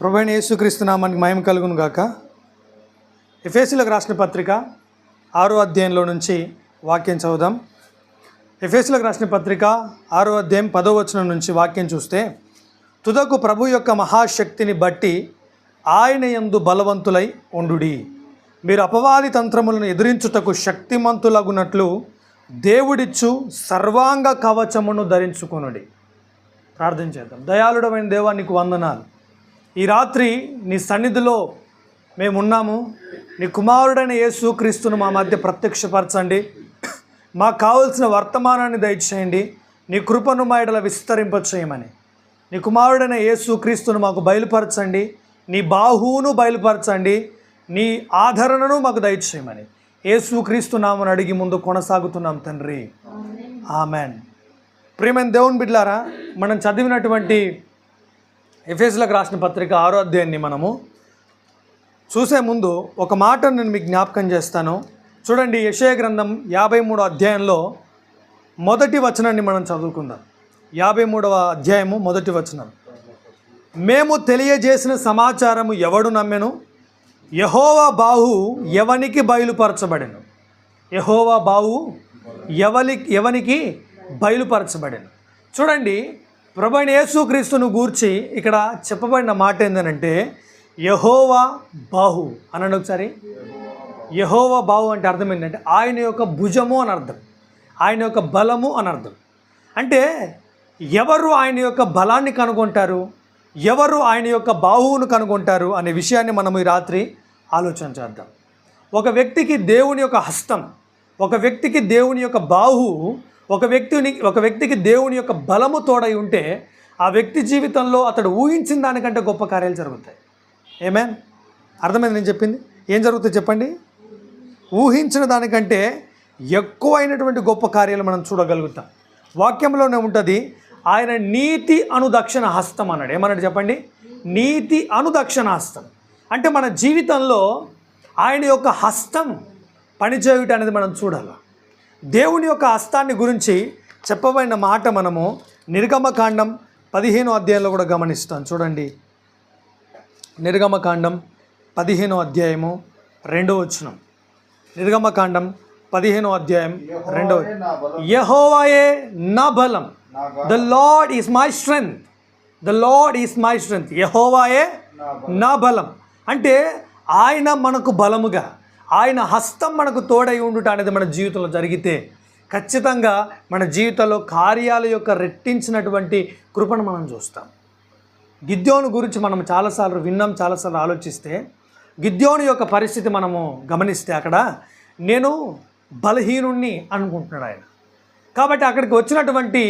ప్రభువైన యేసుక్రీస్తు నామానికి మహిమ కలుగును గాక. ఎఫెసీయులకు రాసిన పత్రిక 6వ అధ్యాయంలో నుంచి వాక్యం చదువుదాం. ఎఫెసీయులకు రాసిన పత్రిక 6వ అధ్యాయం 10వ వచనం నుంచి వాక్యం చూస్తే, తుదకు ప్రభు యొక్క మహాశక్తిని బట్టి ఆయన యందు బలవంతులై ఉండుడి, మీరు అపవాది తంత్రములను ఎదిరించుటకు శక్తిమంతులగునట్లు దేవుడిచ్చు సర్వాంగ కవచమును ధరించుకొనుడి. ప్రార్థన చేద్దాం. దయాళుడమైన దేవా, నీకు వందనాలు. ఈ రాత్రి నీ సన్నిధిలో మేమున్నాము. నీ కుమారుడైన యేసుక్రీస్తును మా మధ్య ప్రత్యక్షపరచండి. మాకు కావలసిన వర్తమానాన్ని దయచేయండి. నీ కృపను మా ఎడల విస్తరింపచేయమని నీ కుమారుడైన యేసుక్రీస్తును మాకు బయలుపరచండి. నీ బాహువును బయలుపరచండి. నీ ఆదరణను మాకు దయచేయమని యేసుక్రీస్తు నామమున అడిగి ముందు కొనసాగుతున్నాం తండ్రి, ఆమెన్. ప్రియమైన దేవుని బిడ్డలారా, మనం చదివినటువంటి ఎఫెసీయులకు రాసిన పత్రిక 6వ అధ్యాయాన్ని మనము చూసే ముందు ఒక మాట నేను మీకు జ్ఞాపకం చేస్తాను. చూడండి, యెషయా గ్రంథం 53వ అధ్యాయంలో మొదటి వచనాన్ని మనం చదువుకుందాం. 53వ అధ్యాయము మొదటి వచనం. మేము తెలియజేసిన సమాచారము ఎవడు నమ్మెను? యెహోవా బాహు ఎవనికి బయలుపరచబడెను? యెహోవా బాహు ఎవనికి బయలుపరచబడెను? చూడండి, ప్రభువైన యేసుక్రీస్తును గూర్చి ఇక్కడ చెప్పబడిన మాట ఏంటంటే యెహోవా బాహు అనండి ఒకసారి. యెహోవా బాహు అంటే అర్థం ఏంటంటే ఆయన యొక్క భుజము అని అర్థం, ఆయన యొక్క బలము అని అర్థం. అంటే ఎవరు ఆయన యొక్క బలాన్ని కనుగొంటారు, ఎవరు ఆయన యొక్క బాహువును కనుగొంటారు అనే విషయాన్ని మనం ఈ రాత్రి ఆలోచన చేద్దాం. ఒక వ్యక్తికి దేవుని యొక్క హస్తం, ఒక వ్యక్తికి దేవుని యొక్క బాహు, ఒక వ్యక్తికి దేవుని యొక్క బలము తోడై ఉంటే ఆ వ్యక్తి జీవితంలో అతడు ఊహించిన దానికంటే గొప్ప కార్యాలు జరుగుతాయి. ఏమేన్? అర్థమైంది నేను చెప్పింది? ఏం జరుగుతుంది చెప్పండి? ఊహించిన దానికంటే ఎక్కువైనటువంటి గొప్ప కార్యాలు మనం చూడగలుగుతాం. వాక్యంలోనే ఉంటుంది, ఆయన నీతి అనుదక్షిణ హస్తం అన్నాడు. ఏమన్నాడు చెప్పండి? నీతి అనుదక్షిణ హస్తం. అంటే మన జీవితంలో ఆయన యొక్క హస్తం పనిచేయుట అనేది మనం చూడాలి. దేవుని యొక్క హస్తాన్ని గురించి చెప్పబడిన మాట మనము నిర్గమకాండం 15వ అధ్యాయంలో కూడా గమనిస్తాం. చూడండి, నిర్గమకాండం 15వ అధ్యాయము 2వ వచనం. నిర్గమకాండం 15వ అధ్యాయం 2వ. యెహోవాయే నా బలం, the lord is my strength, the lord is my strength. యెహోవాయే నా బలం అంటే ఆయన మనకు బలముగా, ఆయన హస్తం మనకు తోడై ఉండుట అనేది మన జీవితంలో జరిగితే ఖచ్చితంగా మన జీవితంలో కార్యాల యొక్క రెట్టించినటువంటి కృపను మనం చూస్తాం. గిద్యోను గురించి మనం చాలాసార్లు విన్నాం, చాలాసార్లు ఆలోచిస్తే గిద్యోను యొక్క పరిస్థితి మనము గమనిస్తే అక్కడ నేను బలహీనుణ్ణి అనుకుంటున్నాడు ఆయన. కాబట్టి అక్కడికి వచ్చినటువంటి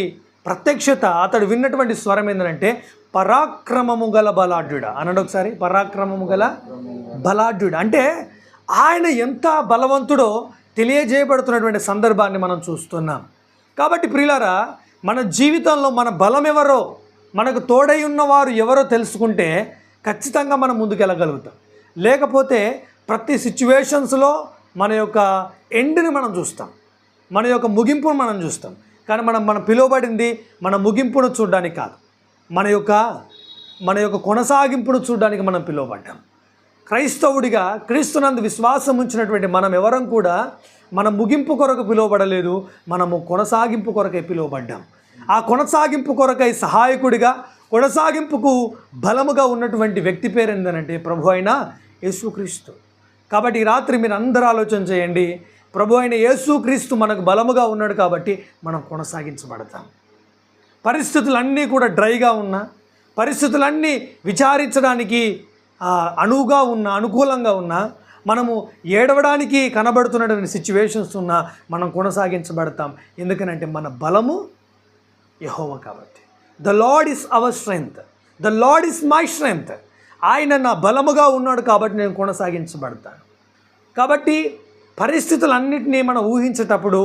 ప్రత్యక్షత, అతడు విన్నటువంటి స్వరం ఏంటంటే పరాక్రమము గల బలాఢ్యుడా అన్నాడు. ఒకసారి, పరాక్రమము గల బలాఢ్యుడా అంటే ఆయన ఎంత బలవంతుడో తెలియజేయబడుతున్నటువంటి సందర్భాన్ని మనం చూస్తున్నాం. కాబట్టి ప్రియులారా, మన జీవితంలో మన బలం ఎవరో, మనకు తోడై ఉన్నవారు ఎవరో తెలుసుకుంటే ఖచ్చితంగా మనం ముందుకెళ్ళగలుగుతాం. లేకపోతే ప్రతి సిచ్యువేషన్స్లో మన యొక్క ఎండ్ని మనం చూస్తాం, మన యొక్క ముగింపును మనం చూస్తాం. కానీ మనం పిలువబడింది మన ముగింపును చూడడానికి కాదు, మన యొక్క కొనసాగింపును చూడడానికి మనం పిలువబడ్డాం. క్రైస్తవుడిగా క్రీస్తునందు విశ్వాసం ఉంచినటువంటి మనం ఎవరం కూడా మన ముగింపు కొరకు పిలువబడలేదు, మనము కొనసాగింపు కొరకై పిలువబడ్డాం. ఆ కొనసాగింపు కొరకై సహాయకుడిగా, కొనసాగింపుకు బలముగా ఉన్నటువంటి వ్యక్తి పేరు ఏంటంటే ప్రభు అయిన యేసుక్రీస్తు. కాబట్టి ఈ రాత్రి మీరు అందరూ ఆలోచన చేయండి, ప్రభు అయిన యేసుక్రీస్తు మనకు బలముగా ఉన్నాడు కాబట్టి మనం కొనసాగించబడతాం. పరిస్థితులన్నీ కూడా డ్రైగా ఉన్నా, పరిస్థితులన్నీ విచారించడానికి అనువుగా ఉన్న, అనుకూలంగా ఉన్నా, మనము ఏడవడానికి కనబడుతున్నటువంటి సిచ్యువేషన్స్ ఉన్నా మనం కొనసాగించబడతాం. ఎందుకనంటే మన బలము యెహోవా కాబట్టి. The lord is our strength, the lord is my strength. ఆయన నా బలముగా ఉన్నాడు కాబట్టి నేను కొనసాగించబడతాను. కాబట్టి పరిస్థితులన్నింటినీ మనం ఊహించేటప్పుడు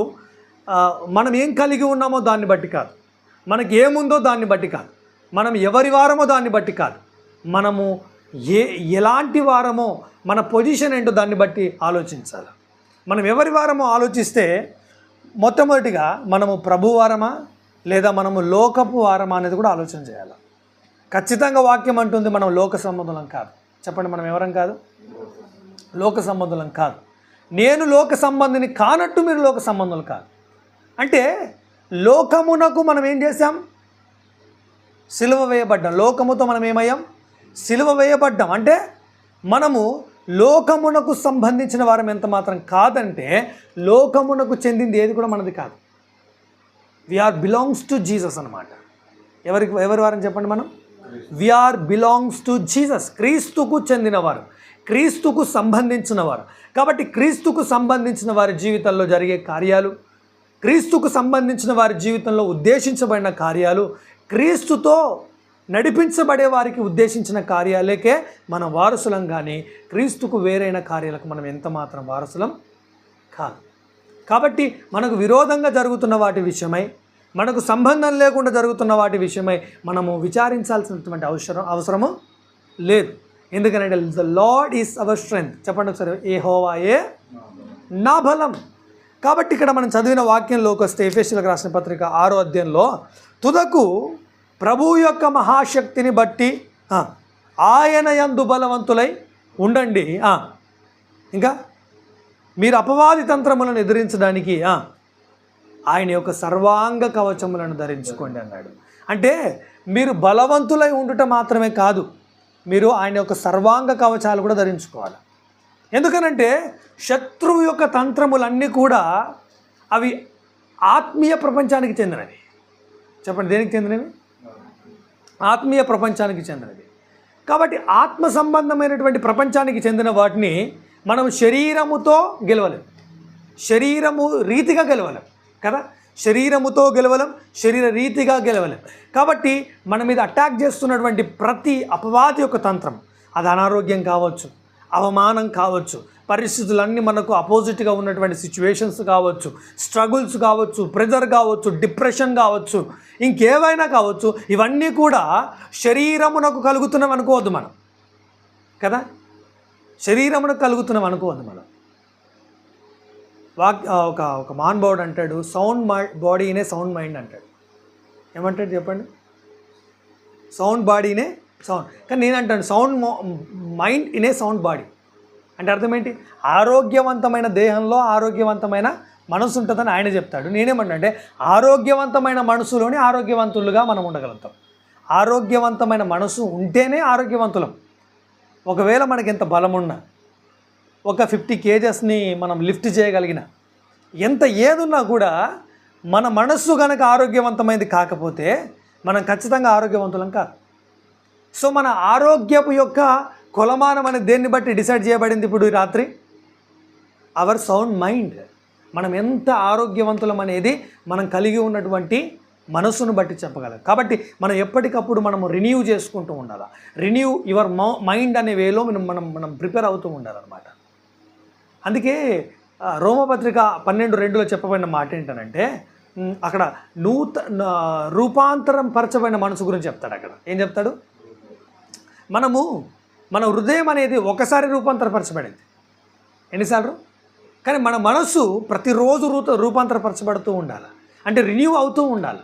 మనం ఏం కలిగి ఉన్నామో దాన్ని బట్టి కాదు, మనకి ఏముందో దాన్ని బట్టి కాదు, మనం ఎవరి వారమో దాన్ని బట్టి కాదు, మనము ఎలాంటి వారమో మన పొజిషన్ ఏంటో దాన్ని బట్టి ఆలోచించాలి. మనం ఎవరి వారమో ఆలోచిస్తే మొట్టమొదటిగా మనము ప్రభువారమా లేదా మనము లోకపు వారమా అనేది కూడా ఆలోచన చేయాలి. ఖచ్చితంగా వాక్యం అంటుంది మనం లోక సంబంధులం కాదు. చెప్పండి, మనం ఎవరం కాదు? లోక సంబంధులం కాదు. నేను లోక సంబంధిని కానట్టు మీరు లోక సంబంధులు కాదు. అంటే లోకమునకు మనం ఏం చేశాం? సిలువ వేయబడ్డాం. లోకముతో మనం ఏమయ్యాం? సిలువ వేయబడ్డాం. అంటే మనము లోకమునకు సంబంధించిన వారం ఎంత మాత్రం కాదంటే లోకమునకు చెందింది ఏది కూడా మనది కాదు. వీఆర్ బిలాంగ్స్ టు జీసస్ అన్నమాట. ఎవరి వారని చెప్పండి? మనం వీఆర్ బిలాంగ్స్ టు జీసస్. క్రీస్తుకు చెందినవారు, క్రీస్తుకు సంబంధించిన వారు. కాబట్టి క్రీస్తుకు సంబంధించిన వారి జీవితంలో జరిగే కార్యాలు, క్రీస్తుకు సంబంధించిన వారి జీవితంలో ఉద్దేశించబడిన కార్యాలు, క్రీస్తుతో నడిపించబడే వారికి ఉద్దేశించిన కార్యాలకే మనం వారసులం. కానీ క్రీస్తుకు వేరైన కార్యాలకు మనం ఎంత మాత్రం వారసులం కాదు. కాబట్టి మనకు విరోధంగా జరుగుతున్న వాటి విషయమై, మనకు సంబంధం లేకుండా జరుగుతున్న వాటి విషయమై మనము విచారించాల్సినటువంటి అవసరము లేదు. ఎందుకంటే the lord is our strength. చెప్పండి ఒకసారి, యెహోవాయే నా బలం. కాబట్టి ఇక్కడ మనం చదివిన వాక్యంలోకి వస్తే ఎఫెసీయులకు రాసిన పత్రిక 6వ అధ్యాయంలో తుదకు ప్రభువు యొక్క మహాశక్తిని బట్టి ఆయన యందు బలవంతులై ఉండండి. ఇంకా మీరు అపవాది తంత్రములను ఎదిరించడానికి ఆయన యొక్క సర్వాంగ కవచములను ధరించుకోండి అన్నాడు. అంటే మీరు బలవంతులై ఉండుట మాత్రమే కాదు, మీరు ఆయన యొక్క సర్వాంగ కవచాలు కూడా ధరించుకోవాలి. ఎందుకనంటే శత్రువు యొక్క తంత్రములన్నీ కూడా అవి ఆత్మీయ ప్రపంచానికి చెందినవి. చెప్పండి, దేనికి చెందినవి? ఆత్మీయ ప్రపంచానికి చెందినవి. కాబట్టి ఆత్మ సంబంధమైనటువంటి ప్రపంచానికి చెందిన వాటిని మనం శరీరముతో గెలవలేం, శరీరము రీతిగా గెలవలేం కదా. శరీరముతో గెలవలేం, శరీర రీతిగా గెలవలేం. కాబట్టి మన మీద అటాక్ చేస్తున్నటువంటి ప్రతి అపవాది యొక్క తంత్రం, అది అనారోగ్యం కావచ్చు, అవమానం కావచ్చు, పరిస్థితులన్నీ మనకు అపోజిట్గా ఉన్నటువంటి సిచ్యువేషన్స్ కావచ్చు, స్ట్రగుల్స్ కావచ్చు, ప్రెజర్ కావచ్చు, డిప్రెషన్ కావచ్చు, ఇంకేవైనా కావచ్చు, ఇవన్నీ కూడా శరీరమునకు కలుగుతున్నాం అనుకోవద్దు మనం కదా. శరీరమునకు కలుగుతున్నాం అనుకోవద్దు మనం. ఒక మహానుభావుడు అంటాడు, సౌండ్ బాడీనే సౌండ్ మైండ్ అంటాడు. ఏమంటాడు చెప్పండి? సౌండ్ బాడీనే సౌండ్. కానీ నేను అంటాను సౌండ్ మైండ్ ఇనే సౌండ్ బాడీ. అంటే అర్థం ఏంటి? ఆరోగ్యవంతమైన దేహంలో ఆరోగ్యవంతమైన మనసు ఉంటుందని ఆయన చెప్తాడు. నేనేమంటే ఆరోగ్యవంతమైన మనసులోని ఆరోగ్యవంతులుగా మనం ఉండగలుగుతాం. ఆరోగ్యవంతమైన మనసు ఉంటేనే ఆరోగ్యవంతులం. ఒకవేళ మనకి ఎంత బలం ఉన్నా, ఒక 50 kgsని మనం లిఫ్ట్ చేయగలిగిన, ఎంత ఏదున్నా కూడా మన మనస్సు కనుక ఆరోగ్యవంతమైనది కాకపోతే మనం ఖచ్చితంగా ఆరోగ్యవంతులం కాదు. సో మన ఆరోగ్యపు యొక్క కొలమానం అనేది దేన్ని బట్టి డిసైడ్ చేయబడింది ఇప్పుడు ఈ రాత్రి? Our sound mind. మనం ఎంత ఆరోగ్యవంతులం అనేది మనం కలిగి ఉన్నటువంటి మనసును బట్టి చెప్పగలం. కాబట్టి మనం ఎప్పటికప్పుడు మనం రిన్యూ చేసుకుంటూ ఉండాలి. రిన్యూ యువర్ మైండ్ అనే వేలో మనం ప్రిపేర్ అవుతూ ఉండాలన్నమాట. అందుకే రోమపత్రిక 12:2లో చెప్పబడిన మాట ఏంటనంటే, అక్కడ రూపాంతరం పరచబడిన మనసు గురించి చెప్తాడు. అక్కడ ఏం చెప్తాడు? మన హృదయం అనేది ఒకసారి రూపాంతరపరచబడింది. ఎన్నిసార్లు? కానీ మన మనస్సు ప్రతిరోజు రూపాంతరపరచబడుతూ ఉండాలి. అంటే రిన్యూ అవుతూ ఉండాలి.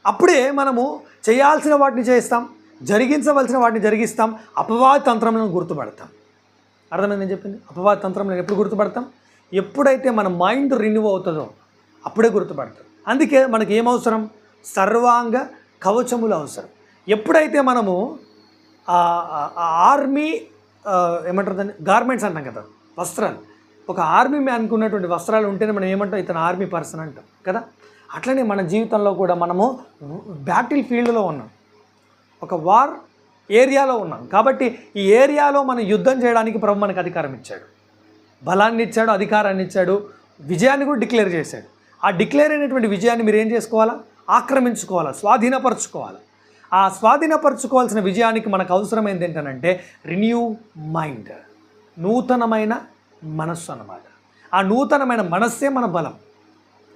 అప్పుడే మనము చేయాల్సిన వాటిని చేస్తాం, జరిగించవలసిన వాటిని జరిగిస్తాం, అపవాది తంత్రములను గుర్తుపడతాం. అర్థమైంది నేను చెప్పింది? అపవాది తంత్రములను ఎప్పుడు గుర్తుపడతాం? ఎప్పుడైతే మన మైండ్ రిన్యూ అవుతుందో అప్పుడే గుర్తుపడతాం. అందుకే మనకి ఏమవసరం? సర్వాంగ కవచములు అవసరం. ఎప్పుడైతే మనము ఆర్మీ ఏమంటారు దాన్ని, గార్మెంట్స్ అంటాం కదా, వస్త్రాలు, ఒక ఆర్మీ మ్యాన్కి ఉన్నటువంటి వస్త్రాలు ఉంటేనే మనం ఏమంటాం? ఇతను ఆర్మీ పర్సన్ అంటాం కదా. అట్లనే మన జీవితంలో కూడా మనము బ్యాటిల్ ఫీల్డ్లో ఉన్నాం, ఒక వార్ ఏరియాలో ఉన్నాం. కాబట్టి ఈ ఏరియాలో మనం యుద్ధం చేయడానికి ప్రభు మనకు అధికారం ఇచ్చాడు, బలాన్ని ఇచ్చాడు, అధికారాన్ని ఇచ్చాడు, విజయాన్ని కూడా డిక్లేర్ చేశాడు. ఆ డిక్లేర్ అయినటువంటి విజయాన్ని మీరు ఏం చేసుకోవాలా? ఆక్రమించుకోవాలా, స్వాధీనపరచుకోవాలా. ఆ స్వాధీనపరచుకోవాల్సిన విజయానికి మనకు అవసరమైంది ఏంటంటే రిన్యూ మైండ్, నూతనమైన మనస్సు అన్నమాట. ఆ నూతనమైన మనస్సే మన బలం,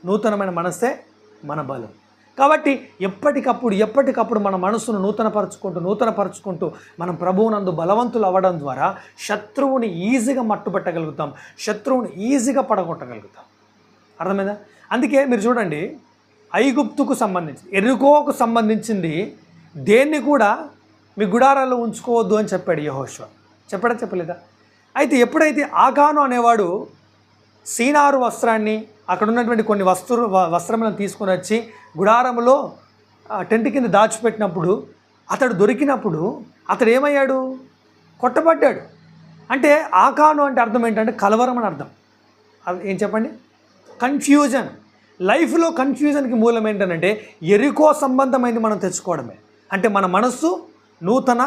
నూతనమైన మనస్సే మన బలం. కాబట్టి ఎప్పటికప్పుడు మన మనస్సును నూతనపరచుకుంటూ మనం ప్రభువునందు బలవంతులు అవ్వడం ద్వారా శత్రువుని ఈజీగా మట్టుబెట్టగలుగుతాం, శత్రువుని ఈజీగా పడగొట్టగలుగుతాం. అర్థమైందా? అందుకే మీరు చూడండి, ఐగుప్తుకు సంబంధించి, ఎరుకోకు సంబంధించింది దేన్ని కూడా మీ గుడారాల్లో ఉంచుకోవద్దు అని చెప్పాడు యెహోషువ. చెప్పాడా చెప్పలేదా? అయితే ఎప్పుడైతే ఆకాను అనేవాడు సీనారు వస్త్రాన్ని, అక్కడ ఉన్నటువంటి కొన్ని వస్త్రములను తీసుకొని వచ్చి గుడారంలో టెంట్ కింద దాచిపెట్టినప్పుడు అతడు దొరికినప్పుడు అతడు ఏమయ్యాడు? కొట్టబడ్డాడు. అంటే ఆకాను అంటే అర్థం ఏంటంటే కలవరం అని అర్థం. ఏం చెప్పండి? కన్ఫ్యూజన్. లైఫ్లో కన్ఫ్యూజన్కి మూలం ఏంటంటే ఎరికో సంబంధమైంది మనం తెచ్చుకోవడమే. అంటే మన మనస్సు నూతన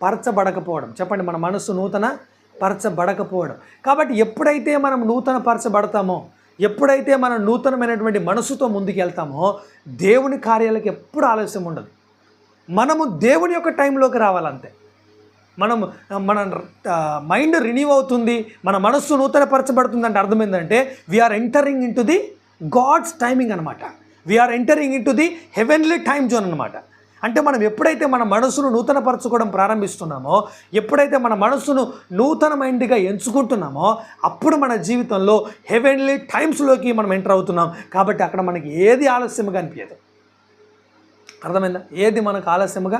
పరచబడకపోవడం. చెప్పండి, మన మనస్సు నూతన పరచబడకపోవడం. కాబట్టి ఎప్పుడైతే మనం నూతన పరచబడతామో, ఎప్పుడైతే మనం నూతనమైనటువంటి మనసుతో ముందుకు వెళ్తామో దేవుని కార్యాలకు ఎప్పుడు ఆలస్యం ఉండదు. మనము దేవుని యొక్క టైంలోకి రావాలంతే. మన మైండ్ రిన్యూ అవుతుంది, మన మనస్సు నూతనపరచబడుతుంది అంటే అర్థం ఏంటంటే we are entering into the God's timing అనమాట. We are entering into the heavenly time zone అనమాట. అంటే మనం ఎప్పుడైతే మన మనస్సును నూతనపరచుకోవడం ప్రారంభిస్తున్నామో, ఎప్పుడైతే మన మనస్సును నూతన మైండ్గా ఎంచుకుంటున్నామో అప్పుడు మన జీవితంలో హెవెన్లీ టైమ్స్లోకి మనం ఎంటర్ అవుతున్నాం. కాబట్టి అక్కడ మనకి ఏది ఆలస్యముగా అనిపించదు. అర్థమైందా? ఏది మనకు ఆలస్యముగా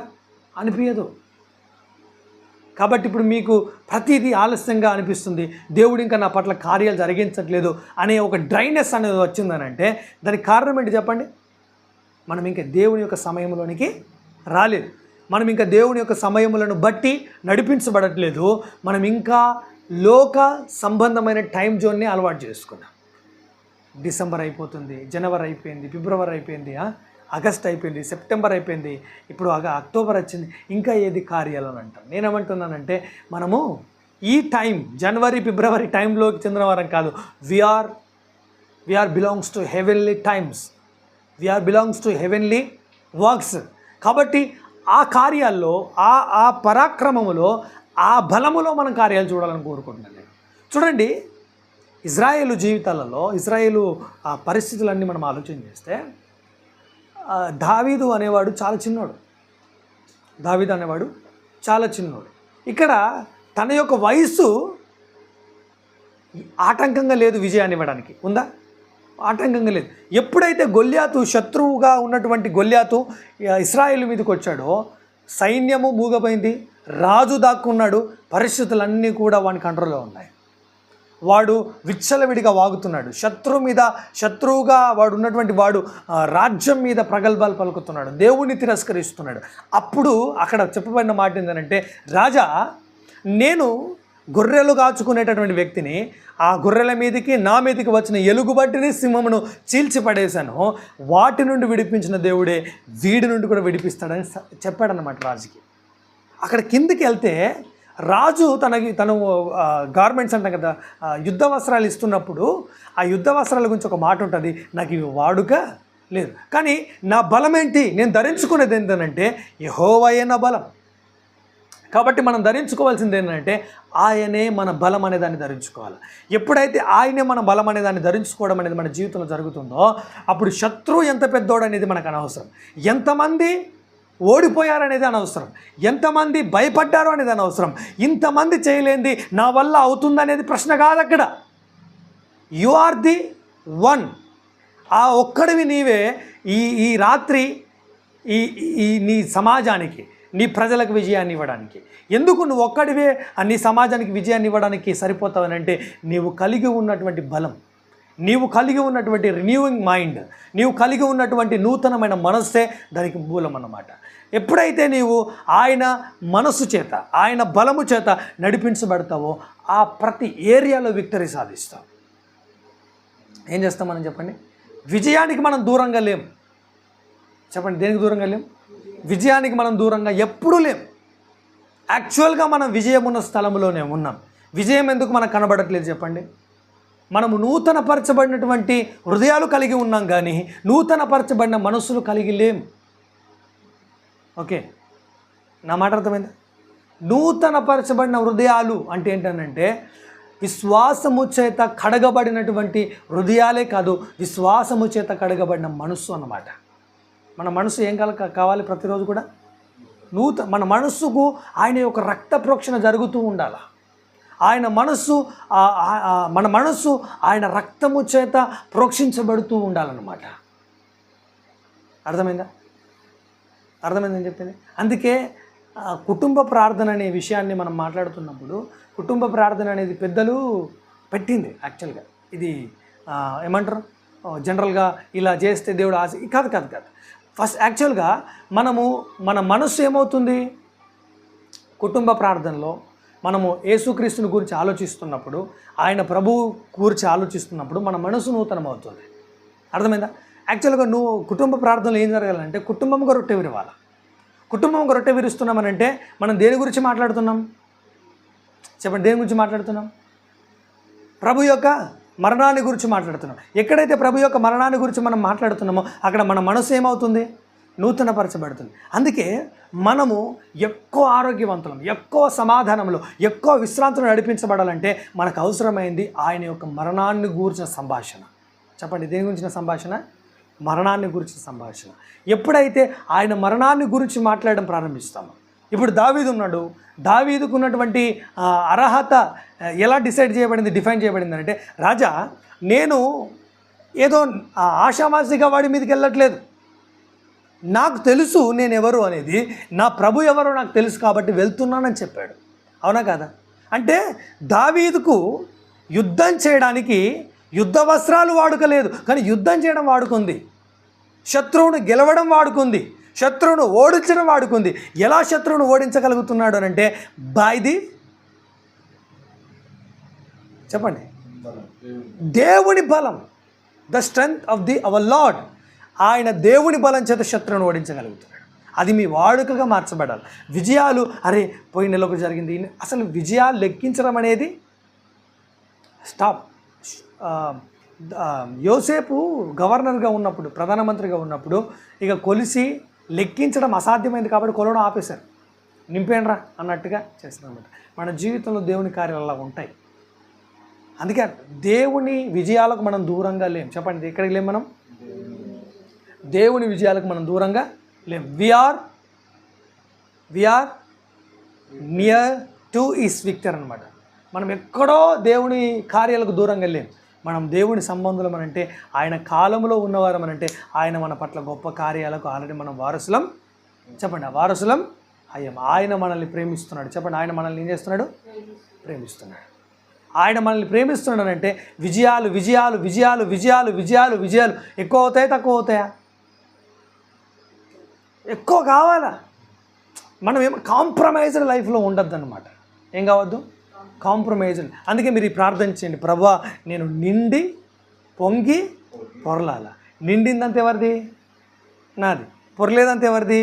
అనిపించదు. కాబట్టి ఇప్పుడు మీకు ప్రతిదీ ఆలస్యంగా అనిపిస్తుంది, దేవుడు ఇంకా నా పట్ల కార్యాలు జరిగించట్లేదు అనే ఒక డ్రైనెస్ అనేది వచ్చిందనంటే దానికి కారణం ఏంటి చెప్పండి? మనం ఇంకా దేవుని యొక్క సమయంలోనికి రాలేదు. మనం ఇంకా దేవుని యొక్క సమయములను బట్టి నడిపించబడట్లేదు. మనం ఇంకా లోక సంబంధమైన టైం జోన్ని అలవాటు చేసుకున్నాం. డిసెంబర్ అయిపోతుంది, జనవరి అయిపోయింది, ఫిబ్రవరి అయిపోయింది, ఆగస్ట్ అయిపోయింది, సెప్టెంబర్ అయిపోయింది, ఇప్పుడు అక్టోబర్ వచ్చింది, ఇంకా ఏది కార్యాలు అని అంటాం. నేనేమంటున్నానంటే మనము ఈ టైం జనవరి ఫిబ్రవరి టైంలోకి చెందిన వారం కాదు. We are belongs to heavenly times, we are belongs to heavenly works. కాబట్టి ఆ కార్యాల్లో, ఆ పరాక్రమములో, ఆ బలములో మనం కార్యాలు చూడాలని కోరుకుంటున్నాను నేను. చూడండి, ఇజ్రాయేలు జీవితాలలో, ఇజ్రాయేలు పరిస్థితులన్నీ మనం ఆలోచన చేస్తే దావీదు అనేవాడు చాలా చిన్నోడు. దావీదు అనేవాడు చాలా చిన్నోడు. ఇక్కడ తన యొక్క వయస్సు ఆటంకంగా లేదు విజయాన్ని ఇవ్వడానికి. ఉందా? ఆటంకంగా లేదు. ఎప్పుడైతే గొల్యాతు, శత్రువుగా ఉన్నటువంటి గొల్యాతు ఇశ్రాయేలు మీదకి వచ్చాడో సైన్యము మూగపోయింది, రాజు దాక్కున్నాడు, పరిస్థితులన్నీ కూడా వాని కంట్రోల్లో ఉన్నాయి. వాడు విచ్చలవిడిగా వాగుతున్నాడు, శత్రువుగా వాడు ఉన్నటువంటి వాడు రాజ్యం మీద ప్రగల్భాలు పలుకుతున్నాడు, దేవుని తిరస్కరిస్తున్నాడు. అప్పుడు అక్కడ చెప్పబడిన మాట ఏంటంటే, రాజా, నేను గొర్రెలు కాచుకునేటటువంటి వ్యక్తిని, ఆ గొర్రెల మీదకి నా మీదకి వచ్చిన ఎలుగుబట్టిని, సింహమును చీల్చి పడేశాను, వాటి నుండి విడిపించిన దేవుడే వీడి నుండి కూడా విడిపిస్తాడని చెప్పాడన్నమాట రాజుకి. అక్కడ కిందికి వెళ్తే రాజు తను గార్మెంట్స్ అంటాం కదా, యుద్ధ వస్త్రాలు ఇస్తున్నప్పుడు ఆ యుద్ధ వస్త్రాల గురించి ఒక మాట ఉంటుంది, నాకు ఇవి వాడుక లేదు, కానీ నా బలం ఏంటి, నేను ధరించుకునేది ఏంటంటే యెహోవాయే నా బలం. కాబట్టి మనం ధరించుకోవాల్సింది ఏంటంటే ఆయనే మన బలం అనే దాన్ని ధరించుకోవాలి. ఎప్పుడైతే ఆయనే మన బలం అనే దాన్ని ధరించుకోవడం అనేది మన జీవితంలో జరుగుతుందో అప్పుడు శత్రువు ఎంత పెద్దోడు అనేది మనకు అనవసరం, ఎంతమంది ఓడిపోయారనేది అనవసరం, ఎంతమంది భయపడ్డారో అనేది అనవసరం, ఇంతమంది చేయలేంది నా వల్ల అవుతుందనేది ప్రశ్న కాదు అక్కడ. You are the one. ఆ ఒక్కడివి నీవే ఈ రాత్రి నీ సమాజానికి, నీ ప్రజలకు విజయాన్ని ఇవ్వడానికి. ఎందుకు నువ్వు ఒక్కడివే నీ సమాజానికి విజయాన్ని ఇవ్వడానికి సరిపోతావనంటే నీవు కలిగి ఉన్నటువంటి బలం, నీవు కలిగి ఉన్నటువంటి రిన్యూయింగ్ మైండ్, నీవు కలిగి ఉన్నటువంటి నూతనమైన మనస్సే దానికి మూలం అన్నమాట. ఎప్పుడైతే నీవు ఆయన మనస్సు చేత, ఆయన బలము చేత నడిపించబడతావో ఆ ప్రతి ఏరియాలో విక్టరీ సాధిస్తావు. ఏం చేస్తాం మనం చెప్పండి? విజయానికి మనం దూరంగా లేం. చెప్పండి, దేనికి దూరంగా లేం? విజయానికి మనం దూరంగా ఎప్పుడూ లేం. యాక్చువల్గా మనం విజయం ఉన్న స్థలంలోనే ఉన్నాం. విజయం ఎందుకు మనకు కనబడట్లేదు చెప్పండి? మనము నూతనపరచబడినటువంటి హృదయాలు కలిగి ఉన్నాం, కానీ నూతనపరచబడిన మనస్సులు కలిగి లేం. ఓకే, నా మాట అర్థమైందా? నూతనపరచబడిన హృదయాలు అంటే ఏంటంటే విశ్వాసము చేత కడగబడినటువంటి హృదయాలే కాదు, విశ్వాసము చేత కడగబడిన మనస్సు అన్నమాట. మన మనసు ఏం కావాలి? ప్రతిరోజు కూడా మన మనస్సుకు ఆయన యొక్క రక్త ప్రోక్షణ జరుగుతూ ఉండాలి. మన మనస్సు ఆయన రక్తము చేత ప్రోక్షించబడుతూ ఉండాలన్నమాట. అర్థమైందని చెప్పింది. అందుకే కుటుంబ ప్రార్థన అనే విషయాన్ని మనం మాట్లాడుతున్నప్పుడు కుటుంబ ప్రార్థన అనేది పెద్దలు పెట్టింది యాక్చువల్గా. ఇది ఏమంటారు జనరల్గా ఇలా చేస్తే దేవుడు కాదు కాదు కాదు. ఫస్ట్ యాక్చువల్గా మన మనస్సు ఏమవుతుంది, కుటుంబ ప్రార్థనలో మనము యేసుక్రీస్తుని గురించి ఆలోచిస్తున్నప్పుడు, ఆయన ప్రభువు గురించి ఆలోచిస్తున్నప్పుడు మన మనసు నూతనం అవుతుంది. అర్థమైందా? యాక్చువల్గా నువ్వు కుటుంబ ప్రార్థనలో ఏం జరగాలంటే కుటుంబంగా రొట్టె విరవాలి. కుటుంబంగా రొట్టె విరుస్తున్నామనంటే మనం దేని గురించి మాట్లాడుతున్నాం చెప్పండి? దేని గురించి మాట్లాడుతున్నాం? ప్రభు యొక్క మరణాన్ని గురించి మాట్లాడుతున్నాం. ఎక్కడైతే ప్రభు యొక్క మరణాన్ని గురించి మనం మాట్లాడుతున్నామో అక్కడ మన మనసు ఏమవుతుంది, నూతనపరచబడుతుంది. అందుకే మనము ఎక్కువ ఆరోగ్యవంతులం, ఎక్కువ సమాధానంలో, ఎక్కువ విశ్రాంతిలో నడిపించబడాలంటే మనకు అవసరమైంది ఆయన యొక్క మరణాన్ని గురించిన సంభాషణ. చెప్పండి, దేని గురించిన సంభాషణ? మరణాన్ని గురించిన సంభాషణ. ఎప్పుడైతే ఆయన మరణాన్ని గురించి మాట్లాడడం ప్రారంభిస్తామో, ఇప్పుడు దావీదు ఉన్నాడు, దావీదుకు ఉన్నటువంటి అర్హత ఎలా డిఫైన్ చేయబడింది అంటే, రాజా నేను ఏదో ఆషామాసిగా వాడి మీదకి వెళ్ళట్లేదు, నాకు తెలుసు నేను ఎవరు అనేది, నా ప్రభు ఎవరో నాకు తెలుసు కాబట్టి వెళ్తున్నానని చెప్పాడు. అవునా కాదా? అంటే దావీదుకు యుద్ధం చేయడానికి యుద్ధ వస్త్రాలు వాడుకలేదు, కానీ యుద్ధం చేయడం వాడుకుంది. శత్రువును గెలవడం వాడుకుంది, శత్రువును ఓడించడం వాడుకుంది. ఎలా శత్రువును ఓడించగలుగుతున్నాడు అని అంటే చెప్పండి, దేవుని బలం, the strength of our Lord. ఆయన దేవుని బలం చేత శత్రువును ఓడించగలుగుతున్నాడు. అది మీ వాడుకగా మార్చబడాలి. విజయాలు అరే పోయిన నెలకు జరిగింది, అసలు విజయాలు లెక్కించడం అనేది స్టాప్. యోసేపు గవర్నర్గా ఉన్నప్పుడు, ప్రధానమంత్రిగా ఉన్నప్పుడు ఇక కొలిసి లెక్కించడం అసాధ్యమైంది కాబట్టి కొలవడం ఆపేశారు. నింపేండ్రా అన్నట్టుగా చేస్తారన్నమాట. మన జీవితంలో దేవుని కార్యాలు అలా ఉంటాయి. అందుకే దేవుని విజయాలకు మనం దూరంగా లేం. చెప్పండి, ఎక్కడికి లేం మనం? దేవుని విజయాలకు మనం దూరంగా లేం. We are near to his victor అనమాట. మనం ఎక్కడో దేవుని కార్యాలకు దూరంగా లేం. మనం దేవుని సంబంధులం అనంటే, ఆయన కాలంలో ఉన్నవారం అనంటే, ఆయన మన పట్ల గొప్ప కార్యాలకు ఆల్రెడీ మనం వారసులం. చెప్పండి, ఆ వారసులం అయ్యాం. ఆయన మనల్ని ప్రేమిస్తున్నాడు. చెప్పండి, ఆయన మనల్ని ఏం చేస్తున్నాడు? ప్రేమిస్తున్నాడు. ఆయన మనల్ని ప్రేమిస్తున్నాడనంటే విజయాలు విజయాలు విజయాలు విజయాలు విజయాలు విజయాలు ఎక్కువ అవుతాయా తక్కువ అవుతాయా? ఎక్కువ కావాలా? మనం ఏమో కాంప్రమైజ్డ్ లైఫ్లో ఉండద్దు అనమాట. ఏం కావద్దు? కాంప్రమైజ్డ్. అందుకే మీరు ఈ ప్రార్థన చేయండి, ప్రభువా నేను నిండి పొంగి పొరలాల. నిండిందంత ఎవరిది? నాది. పొరలేదంత ఎవరిది?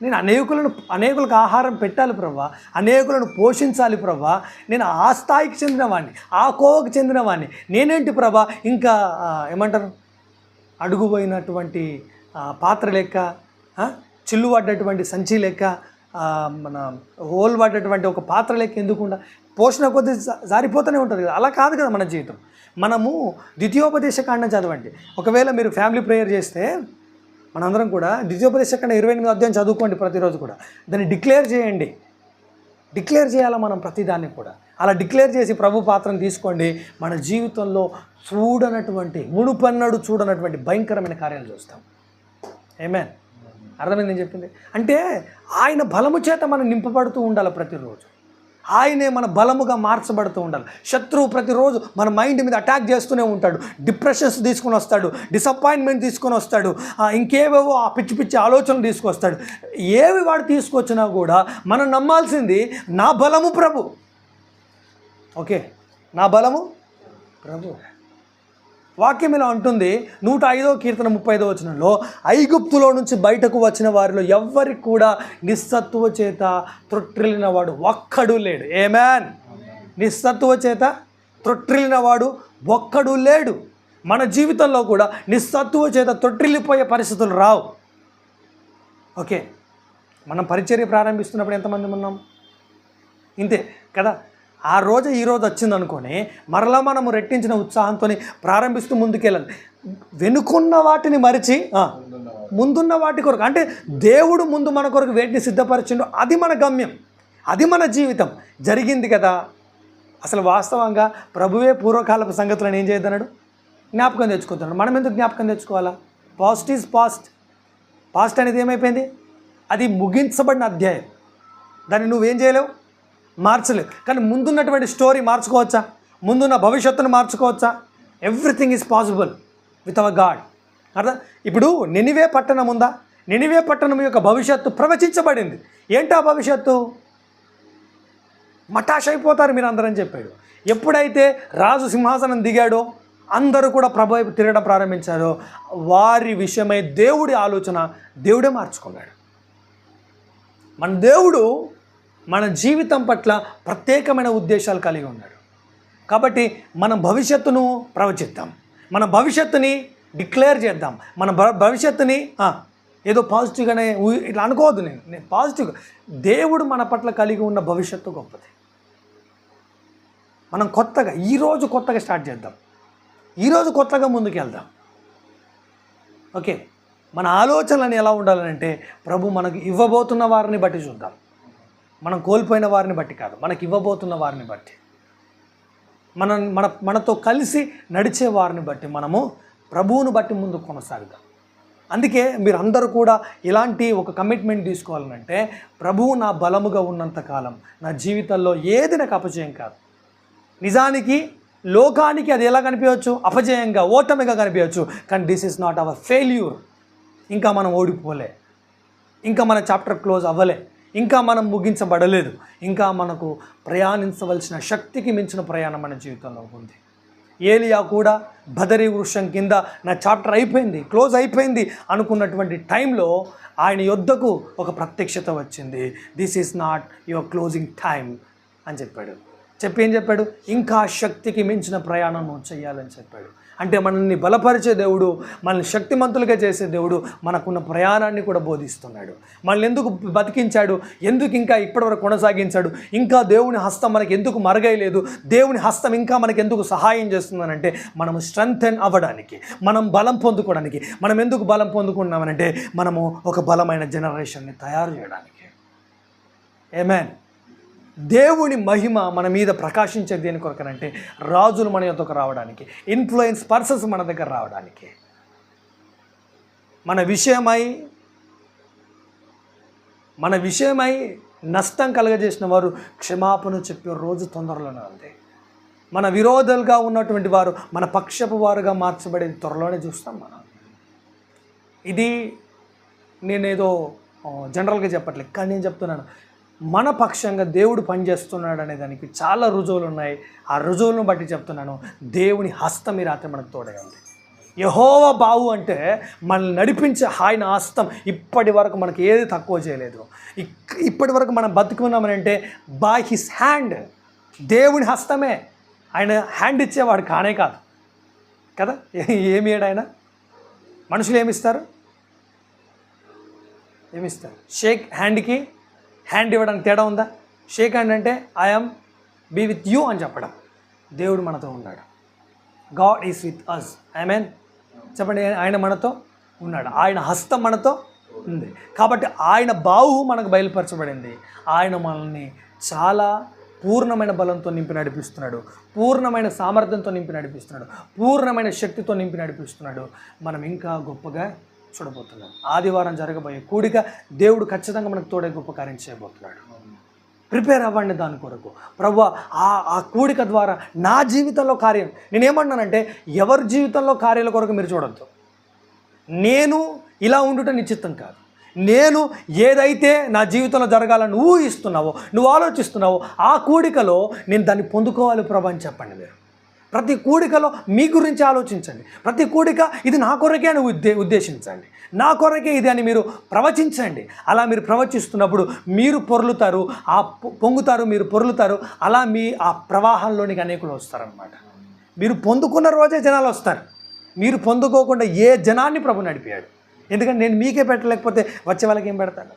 నేను అనేకులకు ఆహారం పెట్టాలి ప్రభువా, అనేకులను పోషించాలి ప్రభువా. నేను ఆ స్థాయికి చెందినవాడిని, ఆ కోవకు చెందినవాడిని. నేనేంటి ప్రభా ఇంకా ఏమంటారు, అడుగుపోయినటువంటి పాత్ర లెక్క, చిల్లు పడ్డటువంటి సంచి లెక్క, మన హోల్ పడ్డటువంటి ఒక పాత్ర లెక్క ఎందుకుండా పోషణ కొద్ది జారిపోతూనే ఉంటుంది కదా. అలా కాదు కదా మన జీవితం. మనము ద్వితీయోపదేశకాండం చదవండి. ఒకవేళ మీరు ఫ్యామిలీ ప్రేయర్ చేస్తే మనందరం కూడా ద్వితీయోపదేశకాండం 28వ అధ్యాయం చదువుకోండి. ప్రతిరోజు కూడా దాన్ని డిక్లేర్ చేయండి. డిక్లేర్ చేయాలా మనం ప్రతిదాన్ని కూడా. అలా డిక్లేర్ చేసి ప్రభు పాత్రను తీసుకోండి. మన జీవితంలో మునుపన్నడు చూడనటువంటి భయంకరమైన కార్యాలు చూస్తాం. ఆమేన్. అర్థమైంది నేను చెప్పింది? అంటే ఆయన బలము చేత మనం నింపబడుతూ ఉండాలి. ప్రతిరోజు ఆయనే మన బలముగా మార్చబడుతూ ఉండాలి. శత్రువు ప్రతిరోజు మన మైండ్ మీద అటాక్ చేస్తూనే ఉంటాడు. డిప్రెషన్స్ తీసుకొని వస్తాడు, డిసప్పాయింట్మెంట్ తీసుకొని వస్తాడు, ఇంకేవేవో ఆ పిచ్చి పిచ్చి ఆలోచనలు తీసుకొస్తాడు. ఏవి వాడు తీసుకొచ్చినా కూడా మనం నమ్మాల్సింది నా బలము ప్రభు. ఓకే, నా బలము ప్రభు. వాక్యం ఇలా ఉంటుంది 105వ కీర్తన 35వ వచనంలో, ఐగుప్తులో నుంచి బయటకు వచ్చిన వారిలో ఎవ్వరికి కూడా నిస్సత్తువ చేత త్రొట్రిల్లిన వాడు ఒక్కడు లేడు. ఆమేన్. నిస్సత్తువ చేత త్రొట్రిల్లిన వాడు ఒక్కడు లేడు. మన జీవితంలో కూడా నిస్సత్తువ చేత త్రొట్రిల్లిపోయే పరిస్థితులు రావు. ఓకే, మనం పరిచర్య ప్రారంభిస్తున్నప్పుడు ఎంతమంది ఉన్నాం? ఇంతే కదా. ఆ రోజు ఈరోజు వచ్చిందనుకొని మరలా మనము రెట్టించిన ఉత్సాహంతో ప్రారంభిస్తూ ముందుకెళ్ళాలి. వెనుకున్న వాటిని మరిచి ముందున్న వాటి కొరకు, అంటే దేవుడు ముందు మన కొరకు వేటిని సిద్ధపరిచిండో అది మన గమ్యం, అది మన జీవితం. జరిగింది కదా. అసలు వాస్తవంగా ప్రభువే పూర్వకాలపు సంగతులను ఏం చేయొద్దన్నాడు? జ్ఞాపకం తెచ్చుకుంటున్నాడు. మనం ఎందుకు జ్ఞాపకం తెచ్చుకోవాలా? Past is past. పాస్ట్ అనేది ఏమైపోయింది? అది ముగించబడిన అధ్యాయం. దాన్ని నువ్వేం చేయలేవు, మార్చలేవు. కానీ ముందున్నటువంటి స్టోరీ మార్చుకోవచ్చా? ముందున్న భవిష్యత్తును మార్చుకోవచ్చా? Everything is possible with our God. అర్థం? ఇప్పుడు నినివే పట్టణం ఉందా? నినివే పట్టణం యొక్క భవిష్యత్తు ప్రవచించబడింది. ఏంటా భవిష్యత్తు? మటాష్ అయిపోతారు మీరు అందరని చెప్పాడు. ఎప్పుడైతే రాజు సింహాసనం దిగాడో అందరూ కూడా ప్రభు వైపు తిరగడం ప్రారంభించారో వారి విషయమై దేవుడి ఆలోచన దేవుడే మార్చుకున్నాడు. మన దేవుడు మన జీవితం పట్ల ప్రత్యేకమైన ఉద్దేశాలు కలిగి ఉన్నాడు. కాబట్టి మనం భవిష్యత్తును ప్రవచిద్దాం, మన భవిష్యత్తుని డిక్లేర్ చేద్దాం, మన భవిష్యత్తుని ఏదో పాజిటివ్గానే ఇట్లా అనుకోవద్దు. నేను పాజిటివ్గా, దేవుడు మన పట్ల కలిగి ఉన్న భవిష్యత్తు గొప్పది. మనం కొత్తగా ఈరోజు కొత్తగా స్టార్ట్ చేద్దాం, ఈరోజు కొత్తగా ముందుకు వెళ్దాం. ఓకే, మన ఆలోచనలు ఎలా ఉండాలంటే ప్రభు మనకు ఇవ్వబోతున్న వారిని బట్టి చూద్దాం. మనం కోల్పోయిన వారిని బట్టి కాదు, మనకి ఇవ్వబోతున్న వారిని బట్టి, మనతో కలిసి నడిచే వారిని బట్టి మనము ప్రభువును బట్టి ముందుకు కొనసాగుదాం. అందుకే మీరు అందరూ కూడా ఇలాంటి ఒక కమిట్మెంట్ తీసుకోవాలంటే ప్రభువు నా బలముగా ఉన్నంతకాలం నా జీవితంలో ఏది నాకు అపజయం కాదు. నిజానికి లోకానికి అది ఎలా కనిపించవచ్చు? అపజయంగా, ఓటమిగా కనిపించవచ్చు. కానీ this is not hour failure. ఇంకా మనం ఓడిపోలే, ఇంకా మన చాప్టర్ క్లోజ్ అవ్వలే, ఇంకా మనం ముగించబడలేదు. ఇంకా మనకు ప్రయాణించవలసిన శక్తికి మించిన ప్రయాణం మన జీవితంలో ఉంది. ఏలియా కూడా బదరీ వృక్షం కింద నా చాప్టర్ అయిపోయింది, క్లోజ్ అయిపోయింది అనుకున్నటువంటి టైంలో ఆయన యొద్దకు ఒక ప్రత్యక్షత వచ్చింది. This is not your closing time అని చెప్పాడు. ఏం చెప్పాడు? ఇంకా శక్తికి మించిన ప్రయాణం నువ్వు చేయాలని చెప్పాడు. అంటే మనల్ని బలపరిచే దేవుడు, మనల్ని శక్తిమంతులుగా చేసే దేవుడు మనకున్న ప్రయాణాన్ని కూడా బోధిస్తున్నాడు. మనల్ని ఎందుకు బతికించాడు, ఎందుకు ఇంకా ఇప్పటివరకు కొనసాగించాడు, ఇంకా దేవుని హస్తం మనకి ఎందుకు మరగలేదు, దేవుని హస్తం ఇంకా మనకి ఎందుకు సహాయం చేస్తుందనంటే మనం స్ట్రెంగ్తెన్ అవ్వడానికి, మనం బలం పొందుకోవడానికి. మనం ఎందుకు బలం పొందుకున్నామనంటే మనము ఒక బలమైన జనరేషన్ని తయారు చేయడానికి. ఆమేన్. దేవుని మహిమ మన మీద ప్రకాశించేది దేని కొరకనంటే రాజులు మన యొద్దకు రావడానికి, ఇన్ఫ్లుయెన్స్ పర్సన్స్ మన దగ్గర రావడానికి. మన విషయమై నష్టం కలగజేసిన వారు క్షమాపణ చెప్పే రోజు తొందరలోనే ఉంది. మన విరోధులుగా ఉన్నటువంటి వారు మన పక్షపు వారుగా మార్చబడేది త్వరలోనే చూస్తాం మనం. ఇది నేనేదో జనరల్గా చెప్పట్లేదు, కానీ నేను చెప్తున్నాను మన పక్షంగా దేవుడు పనిచేస్తున్నాడు అనే దానికి చాలా రుజువులు ఉన్నాయి. ఆ రుజువులను బట్టి చెప్తున్నాను, దేవుని హస్తం ఈ రాత్రి మనకు తోడగా ఉంది. యెహోవా బావు అంటే మనల్ని నడిపించే ఆయన హస్తం ఇప్పటి వరకు మనకి ఏది తక్కువ చేయలేదు. ఇప్పటి వరకు మనం బతుకున్నామని అంటే బై హిస్ హ్యాండ్, దేవుని హస్తమే. ఆయన హ్యాండ్ ఇచ్చేవాడు కానే కాదు కదా. ఏమి ఆయన మనుషులు ఏమిస్తారు? షేక్ హ్యాండ్కి హ్యాండ్ ఇవ్వడానికి తేడా ఉందా? షేక్ హ్యాండ్ అంటే ఐఎమ్ బీ విత్ యూ అని చెప్పడం. దేవుడు మనతో ఉన్నాడు. God is with us. Amen. చెప్పండి, ఆయన మనతో ఉన్నాడు, ఆయన హస్తం మనతో ఉంది. కాబట్టి ఆయన బాహు మనకు బయలుపరచబడింది. ఆయన మనల్ని చాలా పూర్ణమైన బలంతో నింపి నడిపిస్తున్నాడు, పూర్ణమైన సామర్థ్యంతో నింపి నడిపిస్తున్నాడు, పూర్ణమైన శక్తితో నింపి నడిపిస్తున్నాడు. మనం ఇంకా గొప్పగా చూడబోతున్నాం. ఆదివారం జరగబోయే కూడిక దేవుడు ఖచ్చితంగా మనకు తోడే గొప్ప కార్యం చేయబోతున్నాడు. ప్రిపేర్ అవ్వండి దాని కొరకు. ప్రభువా ఆ కూడిక ద్వారా నా జీవితంలో కార్యం, నేనేమన్నానంటే ఎవరి జీవితంలో కార్యాల కొరకు మీరు చూడొద్దు. నేను ఇలా ఉండుట నిశ్చితం కాదు. నేను ఏదైతే నా జీవితంలో జరగాలని నువ్వు ఊహిస్తున్నావో, నువ్వు ఆలోచిస్తున్నావో ఆ కూడికలో నేను దాన్ని పొందుకోవాలి ప్రభు అని చెప్పండి. మీరు ప్రతి కూడికలో మీ గురించి ఆలోచించండి. ప్రతి కూడిక ఇది నా కొరకే అని ఉద్దేశించండి, నా కొరకే ఇది అని మీరు ప్రవచించండి. అలా మీరు ప్రవచిస్తున్నప్పుడు మీరు పొర్లుతారు, పొంగుతారు, మీరు పొర్లుతారు. అలా మీ ఆ ప్రవాహంలోనికి అనేకులు వస్తారనమాట. మీరు పొందుకున్న రోజే జనాలు వస్తారు. మీరు పొందుకోకుండా ఏ జనాన్ని ప్రభు నడిపాడు. ఎందుకంటే నేను మీకే పెట్టలేకపోతే వచ్చే వాళ్ళకి ఏం పెడతాను?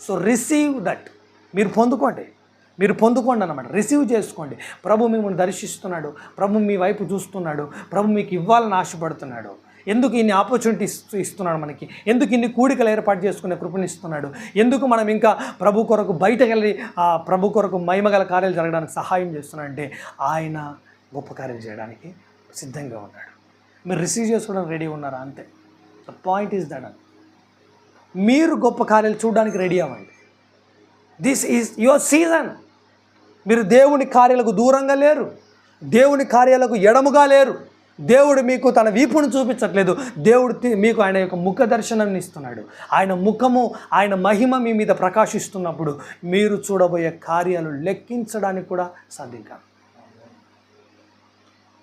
So receive that. మీరు పొందుకోండి అన్నమాట. రిసీవ్ చేసుకోండి. ప్రభు మిమ్మల్ని దర్శిస్తున్నాడు, ప్రభు మీ వైపు చూస్తున్నాడు, ప్రభు మీకు ఇవ్వాలని ఆశపడుతున్నాడు. ఎందుకు ఇన్ని ఆపర్చునిటీస్ ఇస్తున్నాడు మనకి, ఎందుకు ఇన్ని కూడికలు ఏర్పాటు చేసుకునే కృపణిస్తున్నాడు, ఎందుకు మనం ఇంకా ప్రభు కొరకు బయటకు వెళ్ళి ప్రభు కొరకు మహిమగల కార్యాలు జరగడానికి సహాయం చేస్తున్నాడు అంటే ఆయన గొప్ప కార్యాలు చేయడానికి సిద్ధంగా ఉన్నాడు. మీరు రిసీవ్ చేసుకోవడానికి రెడీ ఉన్నారా? అంతే. The point is that. మీరు గొప్ప కార్యాలు చూడడానికి రెడీ అవ్వండి. This is your season. మీరు దేవుని కార్యాలకు దూరంగా లేరు, దేవుని కార్యాలకు ఎడముగా లేరు. దేవుడు మీకు తన వీపును చూపించట్లేదు, దేవుడు మీకు ఆయన యొక్క ముఖ దర్శనాన్ని ఇస్తున్నాడు. ఆయన ముఖము, ఆయన మహిమ మీ మీద ప్రకాశిస్తున్నప్పుడు మీరు చూడబోయే కార్యాలు లెక్కించడానికి కూడా సాధ్యం కాదు.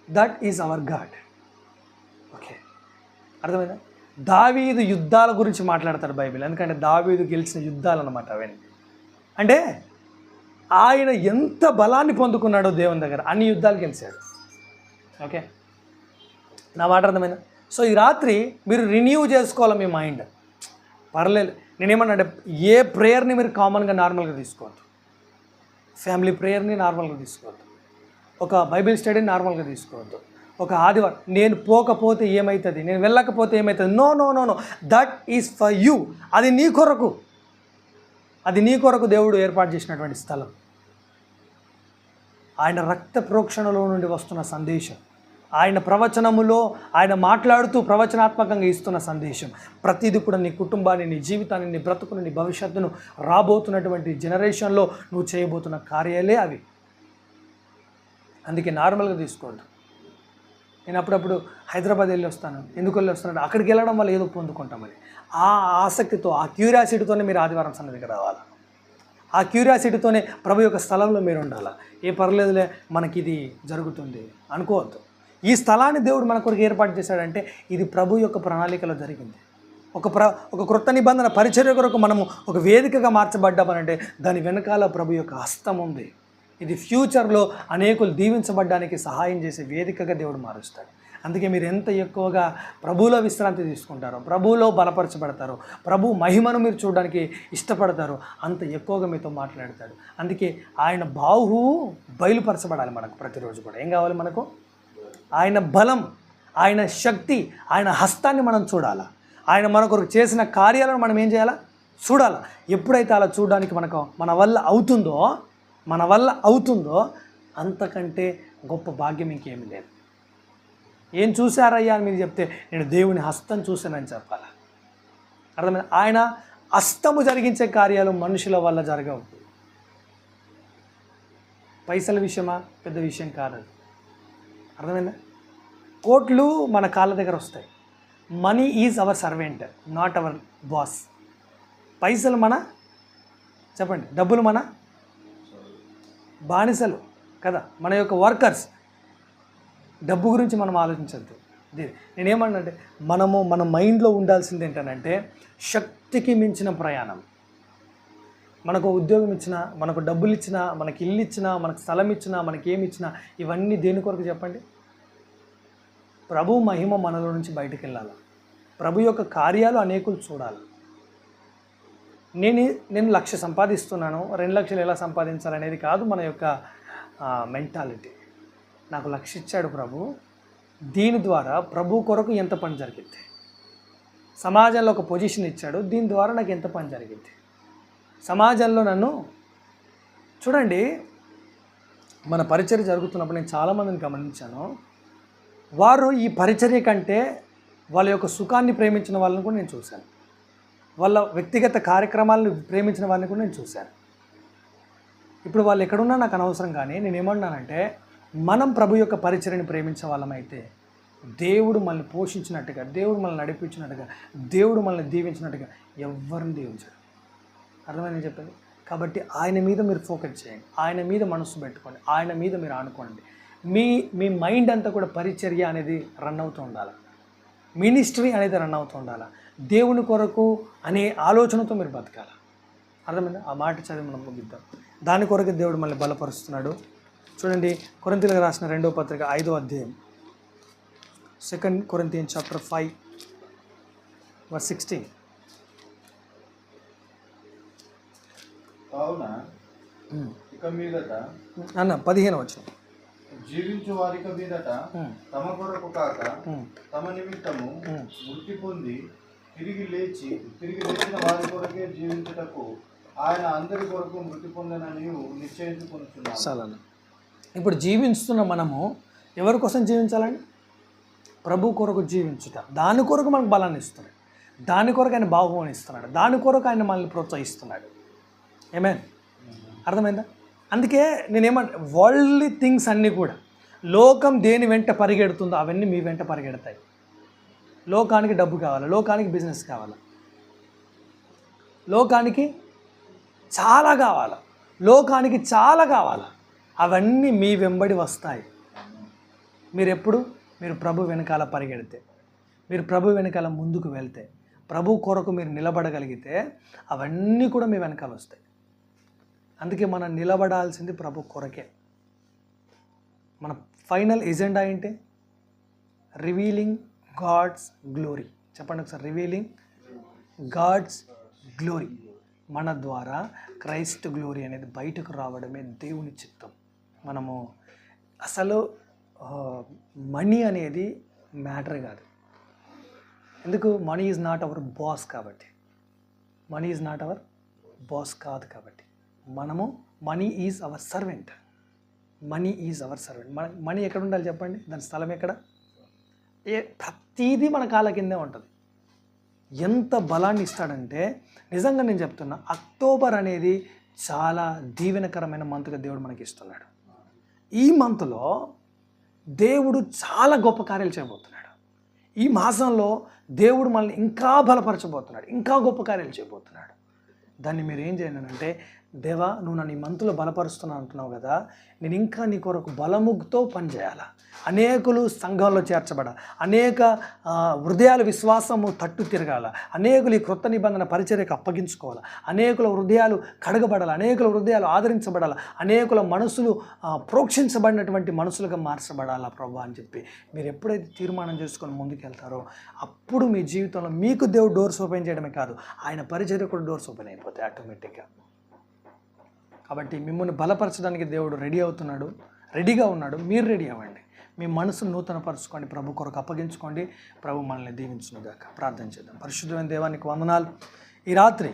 That is our God. Okay, అర్థమైందా? దావీదు యుద్ధాల గురించి మాట్లాడతాడు బైబిల్, ఎందుకంటే దావీదు గెలిచిన యుద్ధాలు అన్నమాట అవన్నీ. అంటే ఆయన ఎంత బలాన్ని పొందుకున్నాడో దేవుని దగ్గర, అన్ని యుద్ధాలు గెలిచాడు. ఓకే, నా మాట అర్థమైందా? సో ఈ రాత్రి మీరు రిన్యూ చేసుకోవాలి మీ మైండ్. పర్లేదు, నేనేమన్నా అంటే ఏ ప్రేయర్ని మీరు కామన్గా నార్మల్గా తీసుకోవద్దు. ఫ్యామిలీ ప్రేయర్ని నార్మల్గా తీసుకోవద్దు, ఒక బైబిల్ స్టడీని నార్మల్గా తీసుకోవద్దు. ఒక ఆదివారం నేను పోకపోతే ఏమవుతుంది, నేను వెళ్ళకపోతే ఏమవుతుంది, no no no no, that is for you. అది నీ కొరకు, అది నీ కొరకు దేవుడు ఏర్పాటు చేసినటువంటి స్థలం. ఆయన రక్త ప్రోక్షణలో నుండి వస్తున్న సందేశం, ఆయన ప్రవచనములో ఆయన మాట్లాడుతూ ప్రవచనాత్మకంగా ఇస్తున్న సందేశం, ప్రతిదీ కూడా నీ కుటుంబాన్ని, నీ జీవితాన్ని, నీ బ్రతుకుని, నీ భవిష్యత్తును, రాబోతున్నటువంటి జనరేషన్లో నువ్వు చేయబోతున్న కార్యాలే అవి. అందుకే నార్మల్గా తీసుకోవద్దు. నేను అప్పుడప్పుడు హైదరాబాద్ వెళ్ళి వస్తాను, ఎందుకు వెళ్ళి వస్తాను, అక్కడికి వెళ్ళడం వల్ల ఏదో పొందుకుంటామని ఆ ఆసక్తితో, ఆ క్యూరియాసిటీతోనే మీరు ఆదివారం సన్నిధికి రావాలి. ఆ క్యూరియాసిటీతోనే ప్రభు యొక్క స్థలంలో మీరు ఉండాలి. ఏ పర్లేదులే మనకి ఇది జరుగుతుంది అనుకోవద్దు. ఈ స్థలాన్ని దేవుడు మన కొరకు ఏర్పాటు చేశాడంటే ఇది ప్రభు యొక్క ప్రణాళికలో జరిగింది. ఒక క్రొత్త నిబంధన పరిచర్య కొరకు మనము ఒక వేదికగా మార్చబడ్డామనంటే దాని వెనకాల ప్రభు యొక్క హస్తం ఉంది. ఇది ఫ్యూచర్లో అనేకులు దీవించబడ్డానికి సహాయం చేసే వేదికగా దేవుడు మారుస్తాడు. అందుకే మీరు ఎంత ఎక్కువగా ప్రభువులో విశ్రాంతి తీసుకుంటారో, ప్రభువులో బలపరచబడతారో, ప్రభు మహిమను మీరు చూడడానికి ఇష్టపడతారో అంత ఎక్కువగా మీతో మాట్లాడతాడు. అందుకే ఆయన బాహువు బయలుపరచబడాలి మనకు ప్రతిరోజు కూడా. ఏం కావాలి మనకు? ఆయన బలం, ఆయన శక్తి, ఆయన హస్తాన్ని మనం చూడాలా. ఆయన మన కొరకు చేసిన కార్యాలను మనం ఏం చేయాలా? చూడాలా. ఎప్పుడైతే అలా చూడడానికి మన వల్ల అవుతుందో అంతకంటే గొప్ప భాగ్యం ఇంకేమీ లేదు. ఏం చూశారయ్యా అని మీరు చెప్తే నేను దేవుని హస్తం చూశానని చెప్పాలి. అర్థమైందా? ఆయన హస్తము జరిగించే కార్యాలు మనుషుల వల్ల జరగవు. పైసల విషయమా పెద్ద విషయం కాదు. అర్థమైందా? కోట్లు మన కాళ్ళ దగ్గర వస్తాయి. Money is our servant, not our boss. పైసలు చెప్పండి, డబ్బులు మన బానిసలు కదా, మన యొక్క వర్కర్స్. డబ్బు గురించి మనం ఆలోచించద్దు. నేనేమన్నంటే మన మైండ్లో ఉండాల్సింది ఏంటంటే శక్తికి మించిన ప్రయాణం. మనకు ఉద్యోగం ఇచ్చినా, మనకు డబ్బులు ఇచ్చినా, మనకి ఇల్లు ఇచ్చినా, మనకు స్థలం ఇచ్చినా, మనకి ఏమి ఇచ్చినా ఇవన్నీ దేని కొరకు చెప్పండి? ప్రభు మహిమ మనలో నుంచి బయటకు వెళ్ళాలి. ప్రభు యొక్క కార్యాలు అనేకులు చూడాలి. నేను 1,00,000 సంపాదిస్తున్నాను, 2 లక్షలు ఎలా సంపాదించాలనేది కాదు మన యొక్క మెంటాలిటీ. నాకు 1,00,000 ఇచ్చాడు ప్రభు, దీని ద్వారా ప్రభు కొరకు ఎంత పని జరిగింది. సమాజంలో ఒక పొజిషన్ ఇచ్చాడు, దీని ద్వారా నాకు ఎంత పని జరిగింది. సమాజంలో నన్ను చూడండి. మన పరిచర్య జరుగుతున్నప్పుడు నేను చాలామందిని గమనించాను. వారు ఈ పరిచర్య కంటే వాళ్ళ యొక్క సుఖాన్ని ప్రేమించిన వాళ్ళని కూడా నేను చూశాను. వాళ్ళ వ్యక్తిగత కార్యక్రమాలను ప్రేమించిన వారిని కూడా నేను చూశాను. ఇప్పుడు వాళ్ళు ఎక్కడున్నా నాకు అనవసరం, కానీ నేనేమన్నానంటే మనం ప్రభు యొక్క పరిచర్యని ప్రేమించే వాళ్ళమైతే దేవుడు మనల్ని పోషించినట్టుగా, దేవుడు మనల్ని నడిపించినట్టుగా, దేవుడు మనల్ని దీవించినట్టుగా ఎవరిని దీవించాడు. అర్థమైంది చెప్పండి. కాబట్టి ఆయన మీద మీరు ఫోకస్ చేయండి, ఆయన మీద మనసు పెట్టుకోండి, ఆయన మీద మీరు ఆనుకోండి. మీ మైండ్ అంతా కూడా పరిచర్య అనేది రన్ అవుతూ ఉండాలి, మినిస్ట్రీ అనేది రన్ అవుతూ ఉండాలి, దేవుని కొరకు అనే ఆలోచనతో మీరు బతకాలి. అర్థమైందా? ఆ మాట చదివి మనం ముగిద్దాం. దాని కొరకు దేవుడు మనల్ని బలపరుస్తున్నాడు. చూడండి, కొరింథీయులకు రాసిన 2వ పత్రిక 5వ అధ్యాయం, 2 Corinthians chapter 5 verse 16. కావున ఇక మీదట అన్న 15 వచ్చిన జీవించు వారిక మీదట తమ కొరకు కాక తమ నిమిత్తము మృతి పొంది తిరిగి లేచిన వారి కొరకే జీవించుటకు ఆయన అందరి కొరకు మృతి పొందనని నిశ్చయించుకుంటున్నాను. చాలా. ఇప్పుడు జీవిస్తున్న మనము ఎవరి కోసం జీవించాలండి? ప్రభు కొరకు జీవించుట. దాని కొరకు మనకు బలాన్ని ఇస్తుంది. దాని కొరకు ఆయన బాహువుని ఇస్తున్నాడు, దాని కొరకు ఆయన మనల్ని ప్రోత్సహిస్తున్నాడు. ఏమేన్ అర్థమైందా? అందుకే నేనేమంటే వరల్డ్లీ థింగ్స్ అన్నీ కూడా లోకం దేని వెంట పరిగెడుతుందో అవన్నీ మీ వెంట పరిగెడతాయి. లోకానికి డబ్బు కావాలా, లోకానికి బిజినెస్ కావాలా, లోకానికి చాలా కావాలా, లోకానికి చాలా కావాలా, అవన్నీ మీ వెంబడి వస్తాయి. మీరు ప్రభు వెనకాల పరిగెడితే, మీరు ప్రభు వెనకాల ముందుకు వెళ్తే, ప్రభు కొరకు మీరు నిలబడగలిగితే అవన్నీ కూడా మీ వెనకాల వస్తాయి. అందుకే మనం నిలబడాల్సింది ప్రభు కొరకే. మన ఫైనల్ ఎజెండా ఏంటి? Revealing God's glory. చెప్పండి ఒకసారి, రివీలింగ్ గాడ్స్ గ్లోరీ. మన ద్వారా క్రైస్ట్ గ్లోరీ అనేది బయటకు రావడమే దేవుని చిత్తం. మనము అసలు మనీ అనేది మ్యాటర్ కాదు. ఎందుకు? Money is not our boss కాబట్టి. Money is not our boss కాదు కాబట్టి మనము money is our servant. Money is our servant. Money ఎక్కడ ఉండాలి చెప్పండి? దాని స్థలం ఎక్కడ? ప్రతీదీ మన కాళ్ళ కిందే ఉంటుంది. ఎంత బలాన్ని ఇస్తాడంటే నిజంగా నేను చెప్తున్నా, అక్టోబర్ అనేది చాలా దీవెనకరమైన మంత్గా దేవుడు మనకి ఇస్తున్నాడు. ఈ మంత్లో దేవుడు చాలా గొప్ప కార్యాలు చేయబోతున్నాడు. ఈ మాసంలో దేవుడు మనల్ని ఇంకా బలపరచబోతున్నాడు, ఇంకా గొప్ప కార్యాలు చేయబోతున్నాడు. దాన్ని మీరు ఏం చేయండి అంటే, దేవా నువ్వు నన్ను ఈ మంత్లో బలపరుస్తున్నావు అంటున్నావు కదా, నేను ఇంకా నీ కొరకు బలముతో పనిచేయాలా, అనేకులు సంఘంలో చేర్చబడాలి, అనేక హృదయాల విశ్వాసము తట్టు తిరగాల, అనేకులు ఈ క్రొత్త నిబంధన పరిచర్యకు అప్పగించుకోవాలి, అనేకుల హృదయాలు కడగబడాలి, అనేకుల హృదయాలు ఆదరించబడాలి, అనేకుల మనసులు ప్రోక్షించబడినటువంటి మనసులుగా మార్చబడాలా ప్రభు అని చెప్పి మీరు ఎప్పుడైతే తీర్మానం చేసుకొని ముందుకెళ్తారో అప్పుడు మీ జీవితంలో మీకు దేవుడు డోర్స్ ఓపెన్ చేయడమే కాదు, ఆయన పరిచర్య కూడా డోర్స్ ఓపెన్ అయిపోతాయి ఆటోమేటిక్గా. కాబట్టి మిమ్మల్ని బలపరచడానికి దేవుడు రెడీగా ఉన్నాడు. మీరు రెడీ అవ్వండి, మీ మనసును నూతనపరచుకోండి, ప్రభు కొరకు అప్పగించుకోండి. ప్రభు మనల్ని దీవించునుగాక. ప్రార్థన చేద్దాం. పరిశుద్ధమైన దేవానికి వందనాలు. ఈ రాత్రి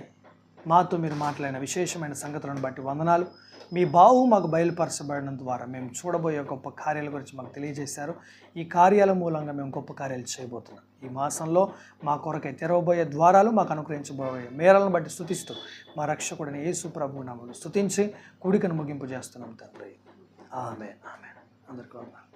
మాతో మీరు మాట్లాడిన విశేషమైన సంగతులను బట్టి వందనాలు. మీ బాహు మాకు బయలుపరచబడడం ద్వారా మేము చూడబోయే గొప్ప కార్యాల గురించి మాకు తెలియజేశారు. ఈ కార్యాల మూలంగా మేము గొప్ప కార్యాలు చేయబోతున్నాం. ఈ మాసంలో మా కొరకై తెరవబోయే ద్వారాలు, మాకు అనుగ్రహించబోయే మేరలను బట్టి స్తుతిస్తూ మా రక్షకుడిని యేసు ప్రభువు నామములో స్తుతించి కూడికను ముగింపు చేస్తున్నాం తండ్రి. ఆమేన్. అందరికీ వందనాలు.